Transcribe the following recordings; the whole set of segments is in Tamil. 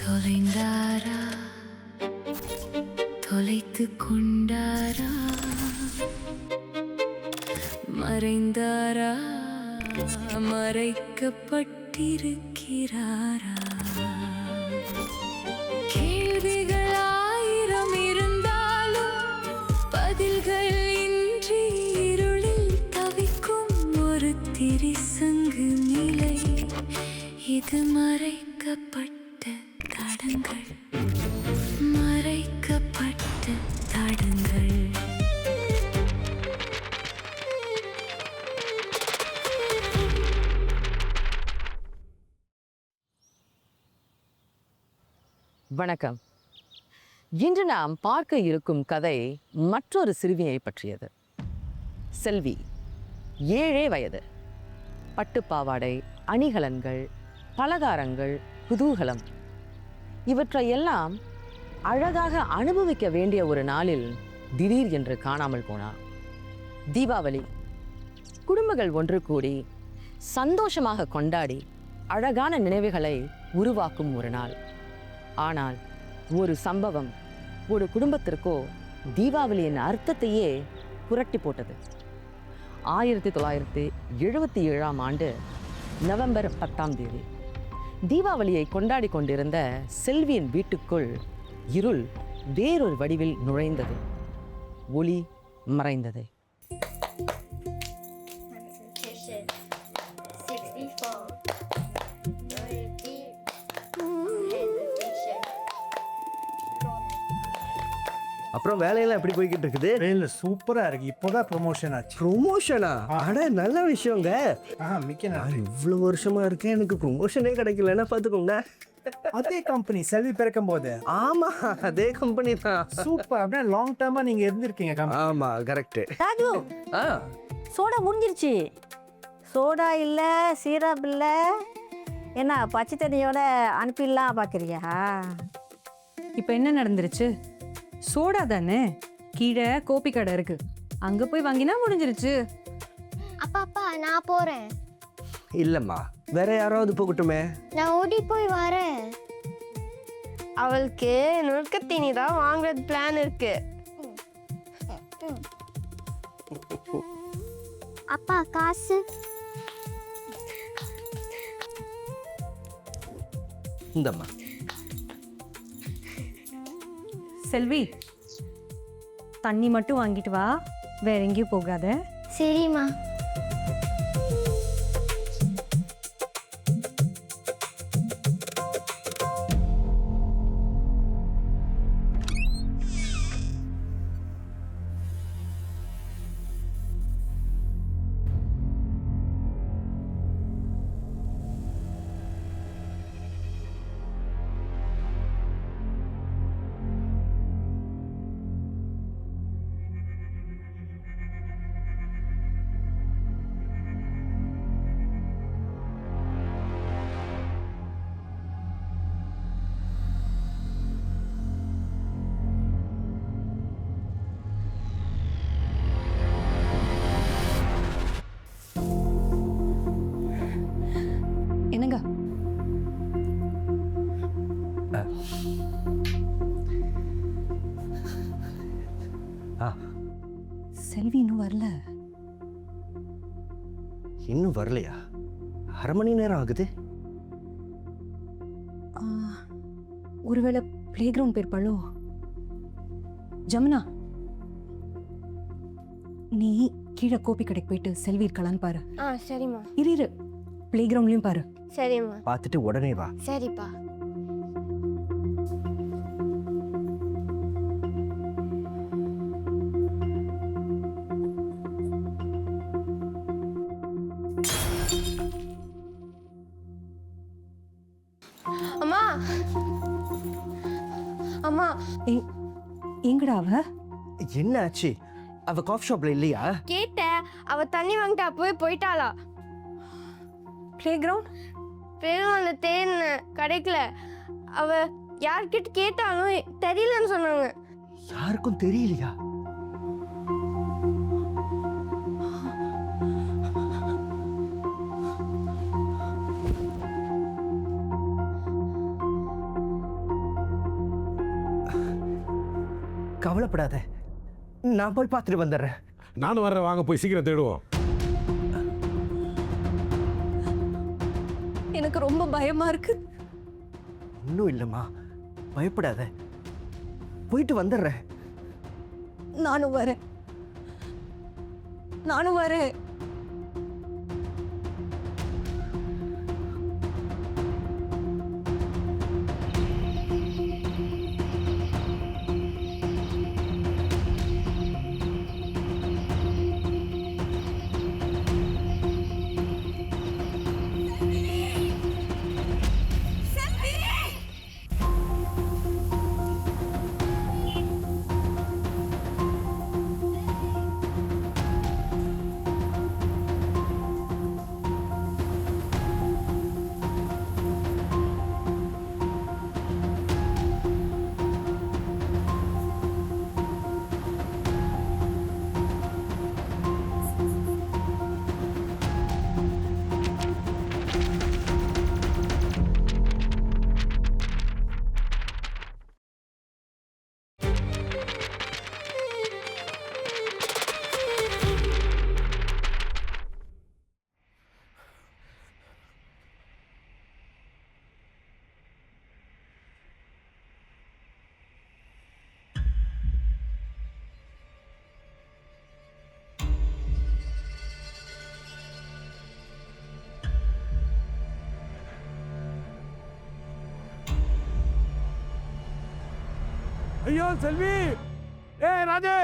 தொலைந்தாரா தொலைத்து கொண்டாரா மறைந்தாரா மறைக்கப்பட்டிருக்கிறாரா கேள்விகள் ஆயிரம் இருந்தாலும் பதில்கள் இன்றி இருளில் தவிக்கும் ஒரு திரிசங்கு நிலை இது மறைக்கப்பட்ட தடங்கள் மறைக்கப்பட்ட தடங்கள் வணக்கம். இன்று நாம் பார்க்க இருக்கும் கதை மற்றொரு சிறுமியை பற்றியது. செல்வி 7 வயது. பட்டுப்பாவாடை, அணிகலன்கள், பலகாரங்கள், குதூகலம் இவற்றையெல்லாம் அழகாக அனுபவிக்க வேண்டிய ஒரு நாளில் திடீர் என்று காணாமல் போனார். தீபாவளி. குடும்பங்கள் ஒன்று கூடி சந்தோஷமாக கொண்டாடி அழகான நினைவுகளை உருவாக்கும் ஒரு நாள். ஆனால் ஒரு சம்பவம் ஒரு குடும்பத்திற்கோ தீபாவளியின் அர்த்தத்தையே புரட்டி போட்டது. 1977ஆம் ஆண்டு நவம்பர் 10ஆம் தேதி தீபாவளியை கொண்டாடி கொண்டிருந்த செல்வியின் வீட்டுக்குள் இருள் வேறொரு வடிவில் நுழைந்தது. ஒளி மறைந்தது. அப்புறம் வேலையெல்லாம் எப்படி போய்கிட்டு இருக்குது? வேலை சூப்பரா இருக்கு. இப்போதான் ப்ரொமோஷன் ஆச்சு. ப்ரொமோஷனா? அட நல்ல விஷயங்க. மிக்க நன்றி. இவ்வளோ வருஷமா இருக்கேன், எனக்கு ப்ரொமோஷனே கிடைக்கலன்னா பார்த்துக்கோங்க. அதே கம்பெனி செல்வி பிறக்கும் போது. ஆமா, அதே கம்பெனி தான். சூப்பர். அப்படியே லாங் டேர்மா நீங்க இருந்திருக்கீங்க கம்பெனி. ஆமா, கரெக்ட். ராஜு, சோடா முடிஞ்சிருச்சு. சோடா இல்லை, சீரப் இல்லை. என்ன பச்சை தண்ணியோட அனுப்பிடலாம் பார்க்குறியா? இப்போ என்ன நடந்துருச்சு? சோடா தானே, கீழே கோபி கடை இருக்கு, அங்கே போய் வாங்கினா முடிஞ்சிருச்சு. அப்பா நான் போறேன். இல்லம்மா, வேற யாராவது போகட்டுமே. நான் ஓடி போய் வரேன். அவளுக்கு நுணுக்கத்தீனி தான் வாங்குறது பிளான் இருக்கு. அப்பா காசு. இந்தம்மா. செல்வி, தண்ணி மட்டும் வாங்கிட்டு வா, வேற எங்கேயும் போகாத. சரிம்மா. என்னங்க? செல்வி இன்னும் வரல. இன்னும் வரலையா? அரை மணி நேரம் ஆகுது. ஒருவேளை பிளே கிரவுண்ட் போயிருப்பாளோ? ஜமுனா, நீ கீழே கோபி கடைக்கு போயிட்டு செல்வி இருக்கலான்னு பாரு. சரிம்மா. இரு, பிளே கிரவுண்ட்லயும் பாரு. சரிம்மா. பார்த்துட்டு உடனே வா. சரிப்பா. அம்மா, அம்மா. எங்கடா அவ? என்ன ஆச்சு? அவ காஃபி ஷாப்ல இல்லையா? கேட்டேன், அவ தண்ணி வாங்கிட்டு அப்பவே போயிட்டாளா. ப்ளே கிரவுண்ட் பெருமாள் தேடின கிடைக்கல. அவ யார்கிட்ட கேட்டாலும் தெரியலன்னு சொன்னாங்க. யாருக்கும் தெரியலையா? கவலைப்படாத, நான் போய் பார்த்துட்டு வந்துடுறேன். நானும் வர்றேன், வாங்க போய் சீக்கிரம் தேடுவோம். எனக்கு ரொம்ப பயமா இருக்கு. ஒன்றும் இல்லைம்மா, பயப்படாத, போயிட்டு வந்துடுறேன். நானும் வரேன். ஐயோ செல்வி, Raju,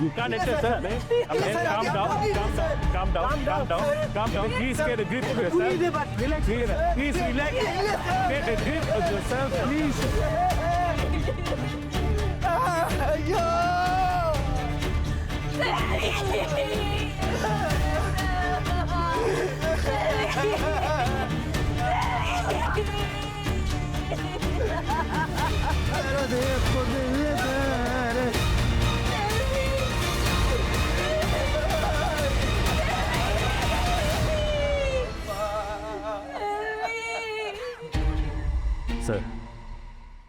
You can't enter, sir. Calm down. Please get a grip of yourself. Please relax. Get a grip of yourself, please. Sir,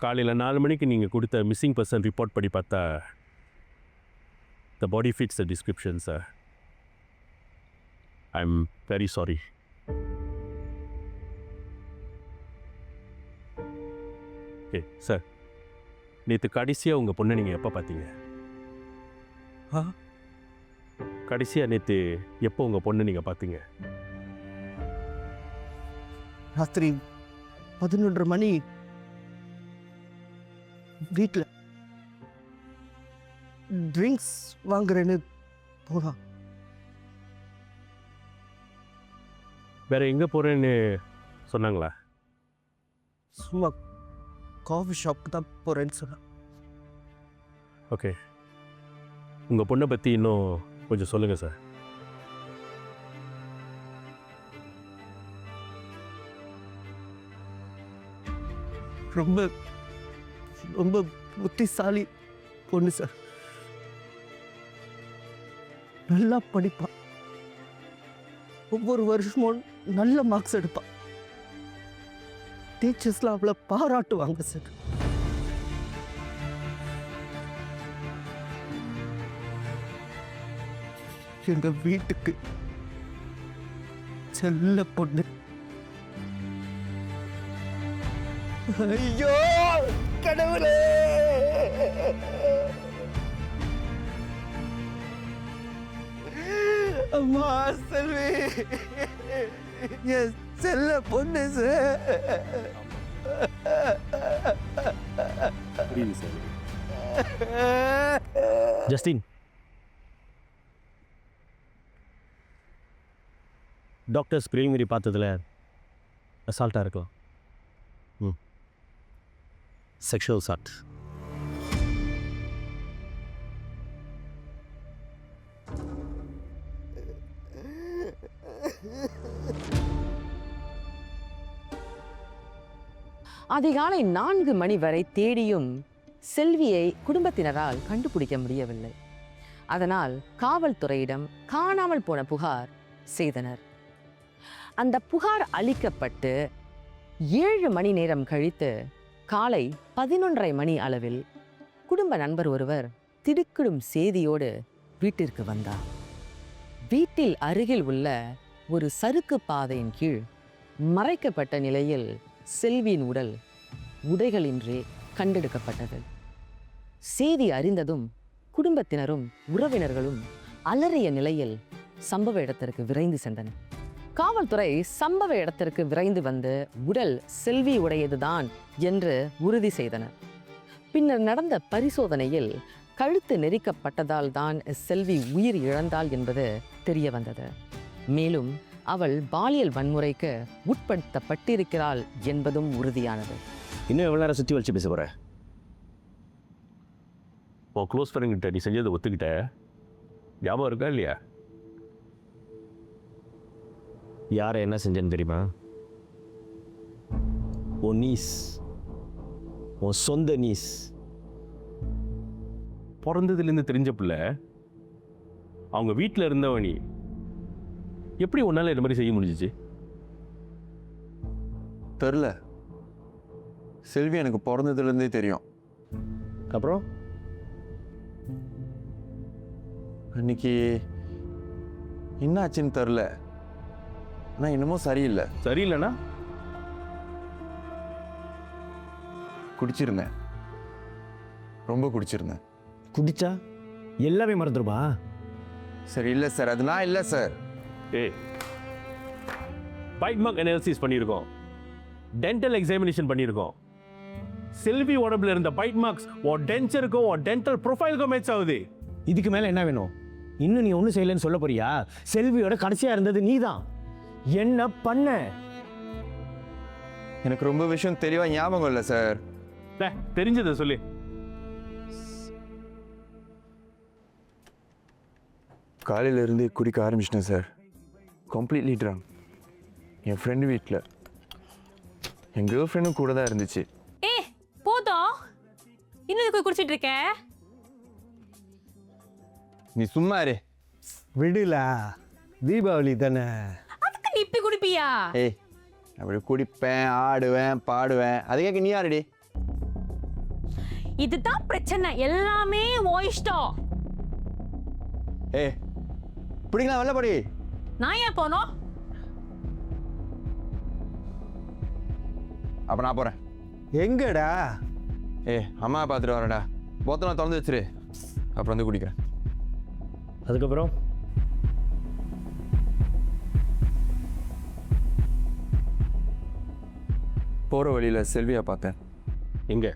காலையில் 4 மணிக்கு நீங்கள் கொடுத்த மிஸ்ஸிங் பர்சன் ரிப்போர்ட் படி பார்த்தா the body fits the description sir. I am very sorry. Okay sir, நேற்று கடைசியாக உங்கள் பொண்ணை நீங்கள் எப்போ பார்த்தீங்க? கடைசியாக நேற்று எப்போ உங்கள் பொண்ணை நீங்கள் பார்த்தீங்க? ராத்திரி 11:30 மணி வீட்டில் ட்ரிங்க்ஸ் வாங்குறேன்னு போனா. வேற எங்கே போகிறேன்னு சொன்னாங்களா? சும்மா காஃபி ஷாப்புக்கு தான் போகிறேன்னு சொன்னேன். ஓகே, உங்கள் பொண்ணை பற்றி இன்னும் கொஞ்சம் சொல்லுங்கள் சார். ரொம்ப ரொம்ப புத்திசாலி பொண்ணு சார். நல்லா படிப்பா, ஒவ்வொரு வருஷமும் நல்ல மார்க்ஸ் எடுப்பா. டீச்சர்ஸ்லாம் அவளை பாராட்டுவாங்க சார். எங்க வீட்டுக்கு செல்ல பொண்ணு. ஐயோ கடவுளே, அம்மா செல்வி என் செல்ல பொண்ணு சார். புரியுது சார். ஜஸ்டின், டாக்டர்ஸ் பிரிலிமினரி பார்த்ததுல அசால்ட்டாக இருக்கலாம். Sexual assault. அதிகாலை 4 மணி வரை தேடியும் செல்வியை குடும்பத்தினரால் கண்டுபிடிக்க முடியவில்லை. அதனால் காவல்துறையிடம் காணாமல் போன புகார் செய்தனர். அந்த புகார் அளிக்கப்பட்டு 7 மணி நேரம் கழித்து காலை 11:30 மணி அளவில் குடும்ப நண்பர் ஒருவர் திடுக்கிடும் செய்தியோடு வீட்டிற்கு வந்தார். வீட்டில் அருகில் உள்ள ஒரு சறுக்கு பாதையின் கீழ் மறைக்கப்பட்ட நிலையில் செல்வியின் உடல் உடைகளின்றி கண்டெடுக்கப்பட்டது. செய்தி அறிந்ததும் குடும்பத்தினரும் உறவினர்களும் அலறிய நிலையில் சம்பவ இடத்திற்கு விரைந்து சென்றனர். காவல்துறை சம்பவ இடத்திற்கு விரைந்து வந்து உடல் செல்வி உடையதுதான் என்று உறுதி செய்தனர். பின்னர் நடந்த பரிசோதனையில் கழுத்து நெரிக்கப்பட்டதால் தான் செல்வி உயிர் இழந்தாள் என்பது தெரிய வந்தது. மேலும் அவள் பாலியல் வன்முறைக்கு உட்படுத்தப்பட்டிருக்கிறாள் என்பதும் உறுதியானது. இன்னும் எவ்வளோ நேரம் சுற்றி வச்சு பேச போகிற? உன் க்ளோஸ் ஃப்ரெண்ட்கிட்ட நீ செஞ்சதை ஒத்துக்கிட்ட, ஞாபகம் இருக்கா இல்லையா? யாரை என்ன செஞ்சேன்னு தெரியுமா? உன் நீஸ், உன் சொந்த நீஸ். பிறந்ததுலேருந்து தெரிஞ்ச பிள்ளை, அவங்க வீட்டில் இருந்தவனி, எப்படி உன்னால் இந்த மாதிரி செய்ய முடிஞ்சிச்சு? தெரில. செல்வி எனக்கு பிறந்ததுலேருந்தே தெரியும். அப்புறம் அன்னைக்கு என்ன ஆச்சுன்னு தெரில, ஆனால் இன்னமும் சரியில்லை. சரியில்லைண்ணா? குடிச்சிருந்தேன், ரொம்ப குடிச்சிருந்தேன். குடிச்சா எல்லாமே மறந்துடுமா? சரி, இல்லை சார், அது நான் இல்லை சார். பைட் மார்க் அனாலிசிஸ் பண்ணியிருக்கோம், டென்டல் எக்ஸாமினேஷன் பண்ணியிருக்கோம். செல்வி உடம்புல இருந்த பைட் மார்க்ஸ் உன் டென்ச்சருக்கும் உன் டென்டல் ப்ரொஃபைலுக்கும் மேட்ச் ஆகுது. இதுக்கு மேலே என்ன வேணும்? இன்னும் நீ ஒன்றும் செய்யலைன்னு சொல்ல போறியா? செல்வியோட கடைசியாக இருந்தது நீ தான். என்ன பண்ண? எனக்கு ரொம்ப விஷயம் தெளிவாக ஞாபகம் இல்லை சார். தெரிஞ்சதை சொல்லு. காலையிலேருந்து குடிக்க ஆரம்பிச்சிட்டேன் சார். Completely drunk. என் ஃப்ரெண்டு வீட்டில், என் கேர்ள் ஃப்ரெண்டும் கூட தான் இருந்துச்சு. போதும், இன்னும் குடிச்சிட்டு இருக்க? நீ சும்மா இரு. விடுல, தீபாவளி தானே. அதுக்கு நீ இப்படி குடிப்பியா? ஏய், அப்படி குடிப்பேன், ஆடுவேன், பாடுவேன். அதுக்காக நீ யாருடி? இதுதான் பிரச்சனை, எல்லாமே உன் இஷ்டம். ஏய், பிடிக்கலாம், வெளில போடி. நான் ஏன் போனோம்? அப்போ நான் போகிறேன். எங்கடா? அம்மா பார்த்துட்டு வரேன்டா. போத்தலாம் திறந்து வச்சிரு, அப்புறம் வந்து குடிக்கிறேன். அதுக்கப்புறம் போகிற வழியில் செல்வியா பார்த்தேன். எங்க?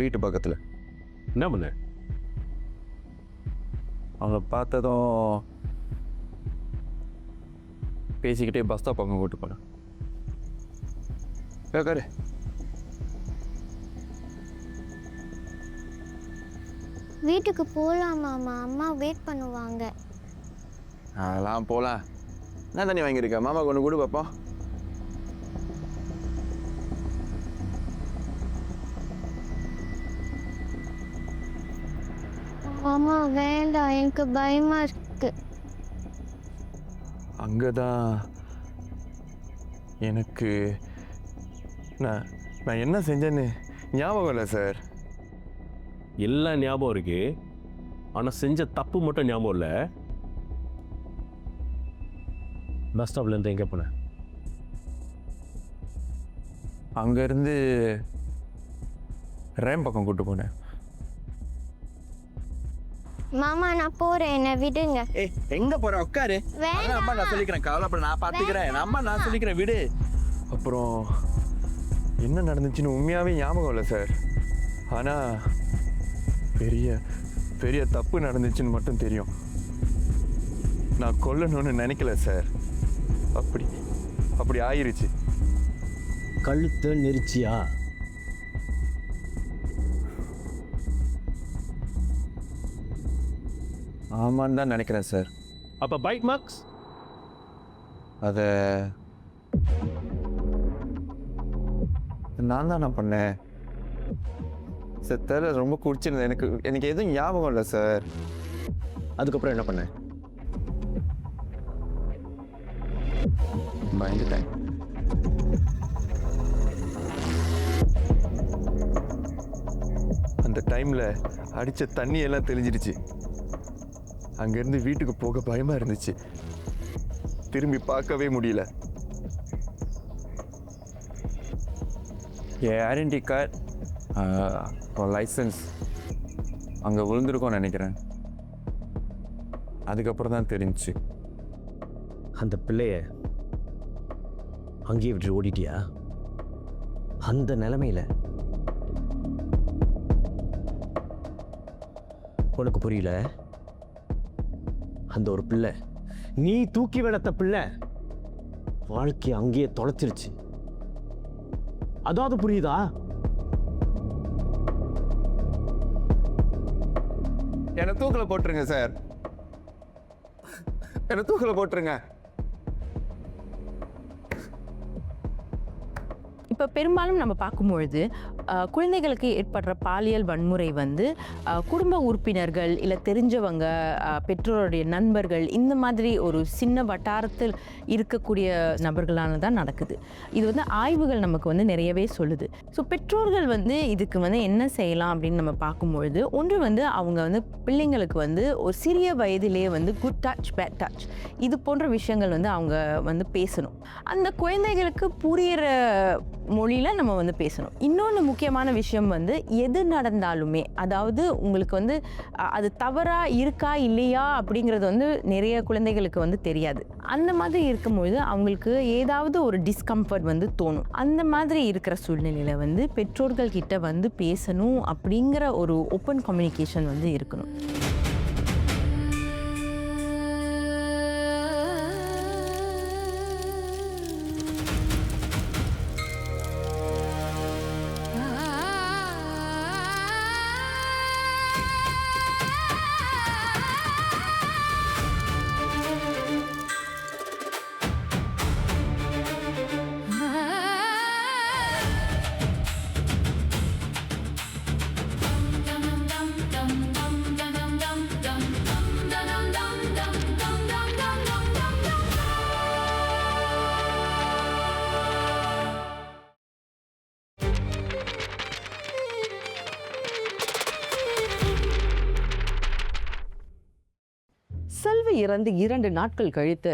வீட்டு பக்கத்தில். என்ன பண்ண? அவங்க பார்த்ததும் பேசிக்கிட்டே பஸ் ஸ்டாப் பக்கம் கூட்டு போனேன். கேட்காரு. வீட்டுக்கு போகலாமாம்மா? அம்மா வெயிட் பண்ணுவாங்க. அதெல்லாம் போகலாம். என்ன தண்ணி வாங்கியிருக்க? மாமா கொண்டு கொடு பார்ப்போம். அம்மா வேண்டாம், எனக்கு பயமா இருக்கு. அங்கே தான் எனக்கு நான் என்ன செஞ்சேன்னு ஞாபகம் இல்லை சார். எல்லாம் ஞாபகம் இருக்கு, ஆனால் செஞ்ச தப்பு மட்டும் ஞாபகம் இல்லை. பஸ் ஸ்டாப்லேருந்து எங்கே போனேன்? அங்கேருந்து ரேம் பக்கம் கூட்டு போனேன். மாமா நான் போறேன், என்னை விடுங்க. எங்கே போகிற? உட்காரு. வேண்டாம். அம்மா நான் சொல்லிக்கிறேன், கவலைப்பட, நான் பார்த்துக்கிறேன். அம்மா நான் சொல்லிக்கிறேன், விடு. அப்புறம் என்ன நடந்துச்சுன்னு உண்மையாகவே ஞாபகம் இல்லை சார். ஆனால் பெரிய பெரிய தப்பு நடந்துச்சுன்னு மட்டும் தெரியும். நான் கொல்லணும்னு நினைக்கல சார். அப்படி ஆயிருச்சு. கழுத்தை நெரிச்சியா? ஆமான்னு தான் நினைக்கிறேன் சார். அப்போ பைட் மார்க்ஸ்? அதை நான் பண்ணேன் சார். தெரியல, ரொம்ப குடிச்சிருந்தேன். எனக்கு எதுவும் ஞாபகம் இல்லை சார். அதுக்கப்புறம் என்ன பண்ண? பயந்துட்டேன். அந்த டைமில் அடித்த தண்ணி எல்லாம் தெளிஞ்சிடுச்சு. அங்கேருந்து வீட்டுக்கு போக பயமாக இருந்துச்சு. திரும்பி பார்க்கவே முடியல. என் ஐடென்டி கார்டு, லைசன்ஸ் அங்கே விழுந்திருக்கோன்னு நினைக்கிறேன். அதுக்கப்புறம் தான் தெரிஞ்சிச்சு. அந்த பிள்ளைய அங்கேயே விட்டு ஓடிட்டியா? அந்த நிலைமையில உனக்கு புரியல? அந்த ஒரு பிள்ளை, நீ தூக்கி வளர்த்த பிள்ளை வாழ்க்கையை அங்கேயே தொலைச்சிருச்சு. அதாவது புரியுதா? என்னை தூக்கில் போட்டுருங்க சார். என்னை தூக்கில் போட்டுருங்க. இப்போ பெரும்பாலும் நம்ம பார்க்கும்பொழுது குழந்தைகளுக்கு ஏற்படுற பாலியல் வன்முறை வந்து குடும்ப உறுப்பினர்கள் இல்லை தெரிஞ்சவங்க, பெற்றோருடைய நண்பர்கள், இந்த மாதிரி ஒரு சின்ன வட்டாரத்தில் இருக்கக்கூடிய நபர்களால் தான் நடக்குது. இது வந்து ஆய்வுகள் நமக்கு வந்து நிறையவே சொல்லுது. ஸோ பெற்றோர்கள் வந்து இதுக்கு வந்து என்ன செய்யலாம் அப்படின்னு நம்ம பார்க்கும்பொழுது, ஒன்று வந்து அவங்க வந்து பிள்ளைங்களுக்கு வந்து ஒரு சிறிய வயதிலேயே வந்து குட் டச், பேட் டச் இது போன்ற விஷயங்கள் வந்து அவங்க வந்து பேசணும். அந்த குழந்தைகளுக்கு புரிகிற மொழியில் நம்ம வந்து பேசணும். இன்னொன்று முக்கியமான விஷயம் வந்து எது நடந்தாலுமே, அதாவது உங்களுக்கு வந்து அது தவறாக இருக்கா இல்லையா அப்படிங்கிறது வந்து நிறைய குழந்தைகளுக்கு வந்து தெரியாது. அந்த மாதிரி இருக்கும்பொழுது அவங்களுக்கு ஏதாவது ஒரு டிஸ்கம்ஃபர்ட் வந்து தோணும். அந்த மாதிரி இருக்கிற சூழ்நிலையில் வந்து பெற்றோர்கள் கிட்ட வந்து பேசணும் அப்படிங்கிற ஒரு ஓப்பன் கம்யூனிகேஷன் வந்து இருக்கணும். செல்வி இறந்து 2 நாட்கள் கழித்து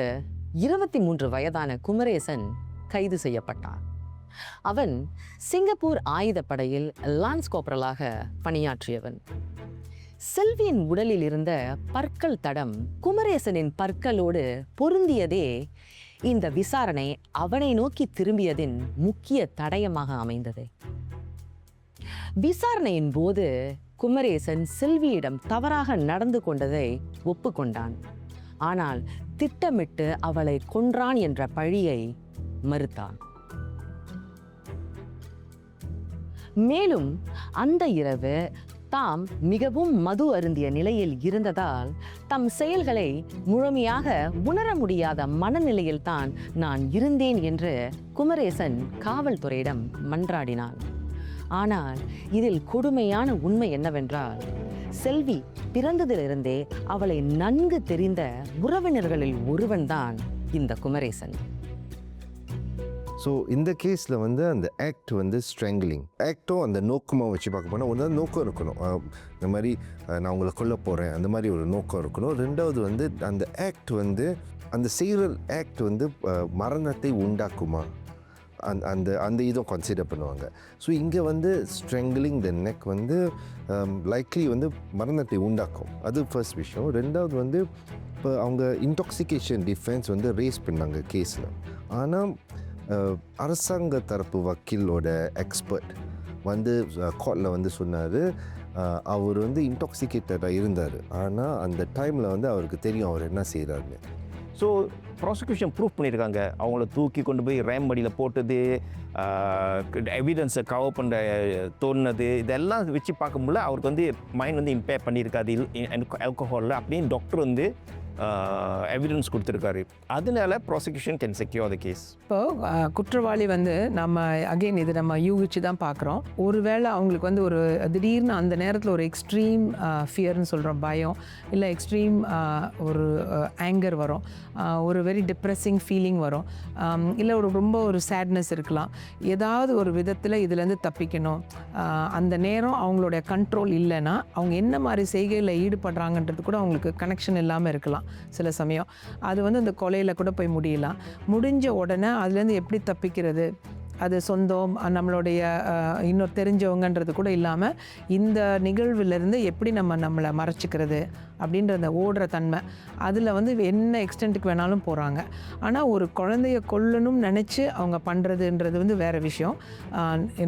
23 வயதான குமரேசன் கைது செய்யப்பட்டான். அவன் சிங்கப்பூர் ஆயுதப்படையில் லான்ஸ் கோப்ரலாக பணியாற்றியவன். செல்வியின் உடலில் இருந்த பற்கள் தடம் குமரேசனின் பற்களோடு பொருந்தியதே இந்த விசாரணை அவனை நோக்கி திரும்பியதின் முக்கிய தடயமாக அமைந்தது. விசாரணையின் போது குமரேசன் செல்வியிடம் தவறாக நடந்து கொண்டதை ஒப்புக்கொண்டான். ஆனால் திட்டமிட்டு அவளை கொன்றான் என்ற பழியை மறுத்தான். மேலும் அந்த இரவு தாம் மிகவும் மது அருந்திய நிலையில் இருந்ததால் தம் செயல்களை முழுமையாக உணர முடியாத மனநிலையில் தான் நான் இருந்தேன் என்று குமரேசன் காவல்துறையிடம் மன்றாடினான். ஆனால் இதில் கொடுமையான உண்மை என்னவென்றால், செல்வி பிறந்ததிலிருந்தே அவளை நன்கு தெரிந்த உறவினர்களில் ஒருவன்தான் இந்த குமரேசன். ஸோ இந்த கேஸில் வந்து அந்த ஆக்ட் வந்து ஸ்ட்ராங்கிலிங் ஆக்டும் அந்த நோக்கமாக வச்சு பார்க்க போனால் ஒன்று நோக்கம் இருக்கணும். இந்த மாதிரி நான் உங்களை கொல்ல போகிறேன் அந்த மாதிரி ஒரு நோக்கம் இருக்கணும். ரெண்டாவது வந்து அந்த ஆக்ட் வந்து அந்த செய்கிற ஆக்ட் வந்து மரணத்தை உண்டாக்குமா, அந்த இதுவும் கன்சிடர் பண்ணுவாங்க. ஸோ இங்கே வந்து ஸ்ட்ரெங்கிலிங் த நெக் வந்து லைக்லி வந்து மரணத்தை உண்டாக்கும். அது ஃபர்ஸ்ட் விஷயம். ரெண்டாவது வந்து இப்போ அவங்க இன்டாக்சிகேஷன் டிஃபென்ஸ் வந்து ரேஸ் பண்ணாங்க கேஸில். ஆனால் அரசாங்க தரப்பு வக்கீலோட எக்ஸ்பர்ட் வந்து கோர்ட்டில் வந்து சொன்னார், அவர் வந்து இன்டாக்சிகேட்டடாக இருந்தார், ஆனால் அந்த டைமில் வந்து அவருக்கு தெரியும் அவர் என்ன செய்கிறாருன்னு. ஸோ ப்ராசிக்யூஷன் ப்ரூஃப் பண்ணியிருக்காங்க, அவங்கள தூக்கி கொண்டு போய் ரேம் மடியில் போட்டது, எவிடன்ஸை கவர் பண்ண தோணுனது, இதெல்லாம் வச்சு பார்க்கும்போது அவருக்கு வந்து மைண்ட் வந்து இம்பேர் பண்ணியிருக்காது ஆல்கஹாலில் அப்படின்னு டாக்டர் வந்து எவிடன்ஸ் கொடுத்துருக்காரு. அதனால prosecution can secure the case. இப்போ குற்றவாளி வந்து நம்ம அகெயின் இது நம்ம யூகிச்சு தான் பார்க்குறோம். ஒருவேளை அவங்களுக்கு வந்து ஒரு திடீர்னு அந்த நேரத்தில் ஒரு எக்ஸ்ட்ரீம் ஃபியர்னு சொல்கிறோம், பயம், இல்லை எக்ஸ்ட்ரீம் ஒரு ஆங்கர் வரும், ஒரு வெரி டிப்ரெஸிங் ஃபீலிங் வரும், இல்லை ரொம்ப ஒரு சேட்னஸ் இருக்கலாம். ஏதாவது ஒரு விதத்தில் இதுலேருந்து தப்பிக்கணும், அந்த நேரம் அவங்களுடைய கண்ட்ரோல் இல்லைன்னா அவங்க என்ன மாதிரி செய்கையில் ஈடுபடுறாங்கன்றது கூட அவங்களுக்கு கனெக்ஷன் இல்லாமல் இருக்கலாம். சில சமயம் அது வந்து அந்த கொலையில் கூட போய் முடியலாம். முடிஞ்ச உடனே அதுலேருந்து எப்படி தப்பிக்கிறது, அது சொந்தம் நம்மளுடைய இன்னொரு தெரிஞ்சவங்கன்றது கூட இல்லாமல் இந்த நிகழ்விலேருந்து எப்படி நம்மளை மறைச்சிக்கிறது அப்படின்ற அந்த ஓடுற தன்மை, அதில் வந்து என்ன எக்ஸ்டென்ட்டுக்கு வேணாலும் போகிறாங்க. ஆனால் ஒரு குழந்தைய கொல்லணும்னு நினச்சி அவங்க பண்ணுறதுன்றது வந்து வேறு விஷயம்.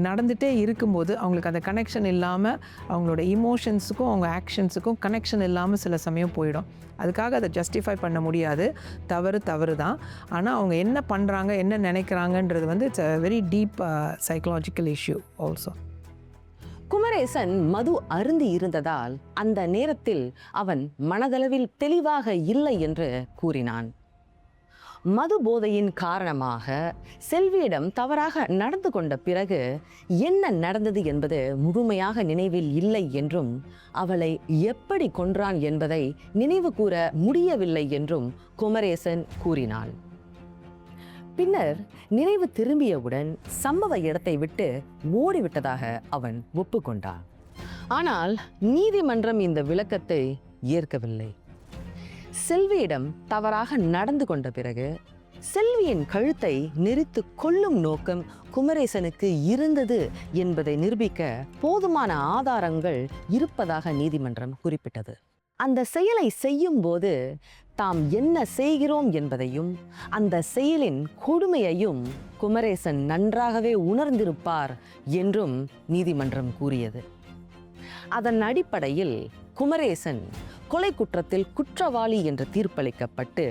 நடந்துகிட்டே இருக்கும்போது அவங்களுக்கு அந்த கனெக்ஷன் இல்லாமல் அவங்களோட இமோஷன்ஸுக்கும் அவங்க ஆக்ஷன்ஸுக்கும் கனெக்ஷன் இல்லாமல் சில சமயம் போயிடும். அதுக்காக அதை ஜஸ்டிஃபை பண்ண முடியாது, தவறு தான். ஆனால் அவங்க என்ன பண்ணுறாங்க என்ன நினைக்கிறாங்கன்றது வந்து it's a very deep psychological issue also. Kumaresan மது அருந்தி இருந்ததால் அந்த நேரத்தில் அவன் மனதளவில் தெளிவாக இல்லை என்று கூறினான். மது போதையின் காரணமாக செல்வியிடம் தவறாக நடந்து கொண்ட பிறகு என்ன நடந்தது என்பது முழுமையாக நினைவில் இல்லை என்றும், அவளை எப்படி கொன்றான் என்பதை நினைவு கூற முடியவில்லை என்றும் குமரேசன் கூறினான். பின்னர் நினைவு திரும்பியவுடன் சம்பவ இடத்தை விட்டு ஓடிவிட்டதாக அவன் ஒப்புக்கொண்டான். ஆனால் நீதிமன்றம் இந்த விளக்கத்தை ஏற்கவில்லை. செல்வியிடம் தவறாக நடந்து கொண்ட பிறகு செல்வியின் கழுத்தை நெரித்து கொல்லும் நோக்கம் குமரேசனுக்கு இருந்தது என்பதை நிரூபிக்க போதுமான ஆதாரங்கள் இருப்பதாக நீதிமன்றம் குறிப்பிட்டது. அந்த செயலை செய்யும் போது தாம் என்ன செய்கிறோம் என்பதையும் அந்த செயலின் கொடுமையையும் குமரேசன் நன்றாகவே உணர்ந்திருப்பார் என்றும் நீதிமன்றம் கூறியது. அதன் அடிப்படையில் குமரேசன் கொலை குற்றத்தில் குற்றவாளி என்று தீர்ப்பளிக்கப்பட்டு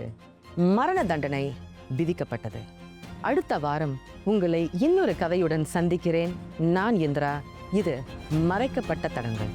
மரண தண்டனை விதிக்கப்பட்டது. அடுத்த வாரம் உங்களை இன்னொரு கதையுடன் சந்திக்கிறேன். நான் இந்திரா. இது மறைக்கப்பட்ட தடங்கள்.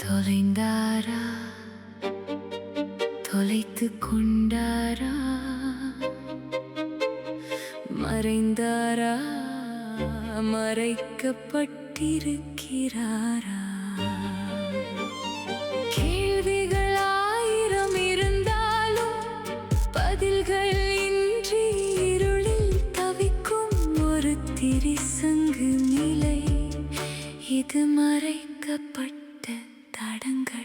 தொலைந்தாரா, தொலைத்து கொண்டாரா, மறைந்தாரா, மறைக்கப்பட்டிருக்கிறாரா? கேள்விகள் ஆயிரம் இருந்தாலும் பதில்கள் இன்றி இருளில் தவிக்கும் ஒரு திரிசங்கு நிலை. இது மறைக்கப்பட்ட தடங்கள்.